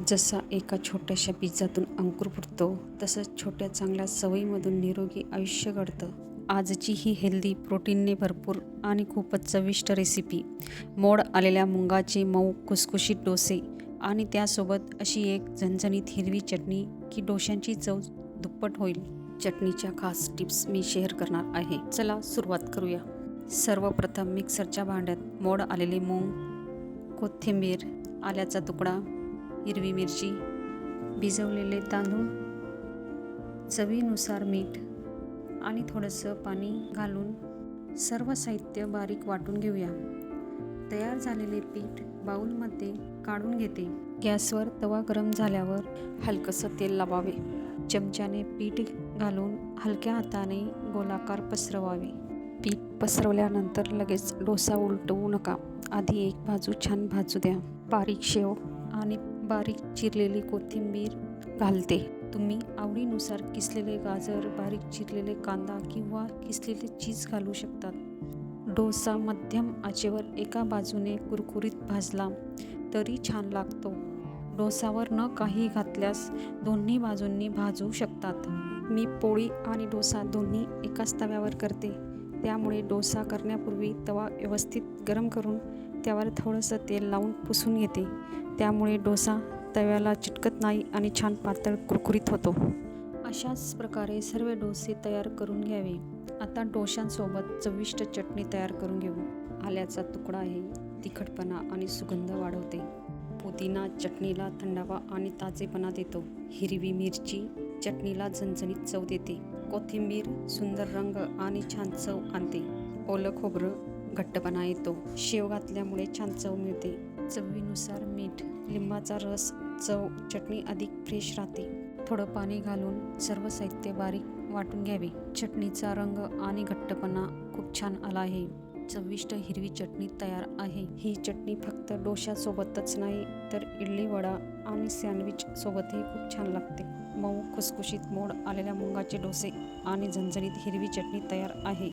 जसा एका छोट्याशा बीजातून अंकुर फुटतो, तसंच छोट्या चांगल्या सवयीमधून निरोगी आयुष्य घडतं. आजची ही हेल्दी, प्रोटीनने भरपूर आणि खूपच चविष्ट रेसिपी, मोड आलेल्या मुंगाचे मऊ खुसखुशीत डोसे आणि त्यासोबत अशी एक झणझणीत हिरवी चटणी की डोशांची चव दुप्पट होईल. चटणीच्या खास टिप्स मी शेअर करणार आहे. चला सुरुवात करूया. सर्वप्रथम मिक्सरच्या भांड्यात मोड आलेले मूग, कोथिंबीर, आल्याचा तुकडा, हिरवी मिरची, भिजवलेले तांदूळ, चवीनुसार मीठ आणि थोडंसं पाणी घालून सर्व साहित्य बारीक वाटून घेऊया. तयार झालेले पीठ बाउलमध्ये काढून घेते. गॅसवर तवा गरम झाल्यावर हलकंसं तेल लावावे. चमच्याने पीठ घालून हलक्या हाताने गोलाकार पसरवावे. पीठ पसरवल्यानंतर लगेच डोसा उलटवू नका. आधी एक बाजू छान भाजू द्या. बारीक शेव आणि बारीक चिरलेली कोथिंबीर घालते. तुम्ही आवडीनुसार किसलेले गाजर, बारीक चिरलेले कांदा किंवा किसलेले चीज घालू शकतात. डोसा मध्यम आचेवर एका बाजूने कुरकुरीत भाजला तरी छान लागतो. डोसावर न काही घातल्यास दोन्ही बाजूंनी भाजू शकतात. मी पोळी आणि डोसा दोन्ही एकाच तव्यावर करते, त्यामुळे डोसा करण्यापूर्वी तवा व्यवस्थित गरम करून त्यावर थोडंसं तेल लावून पुसून घेते. त्यामुळे डोसा तव्याला चिटकत नाही आणि छान पातळ कुरकुरीत होतो. अशाच प्रकारे सर्व डोसे तयार करून घ्यावे. आता डोशांसोबत चविष्ट चटणी तयार करून घेऊ. आल्याचा तुकडा आहे, तिखटपणा आणि सुगंध वाढवते. पुदिना चटणीला थंडावा आणि ताजेपणा देतो. हिरवी मिरची चटणीला झणझणीत चव देते. कोथिंबीर सुंदर रंग आणि छान चव आणते. ओलं खोबरं घट्टपणा येतो. शेव घातल्यामुळे छान चव मिळते. चवीनुसार मीठ, लिंबाचा रस, चव चटणी अधिक फ्रेश राहते. थोडं पाणी घालून सर्व साहित्य बारीक वाटून घ्यावे. चटणीचा रंग आणि घट्टपणा खूप छान आला आहे. चविष्ट हिरवी चटणी तयार आहे. ही चटणी फक्त डोशासोबतच नाही तर इडली, वडा आणि सँडविच सोबतही खूप छान लागते. मऊ खुसखुशीत मोड आलेल्या मुंगाचे डोसे आणि झणझणीत हिरवी चटणी तयार आहे.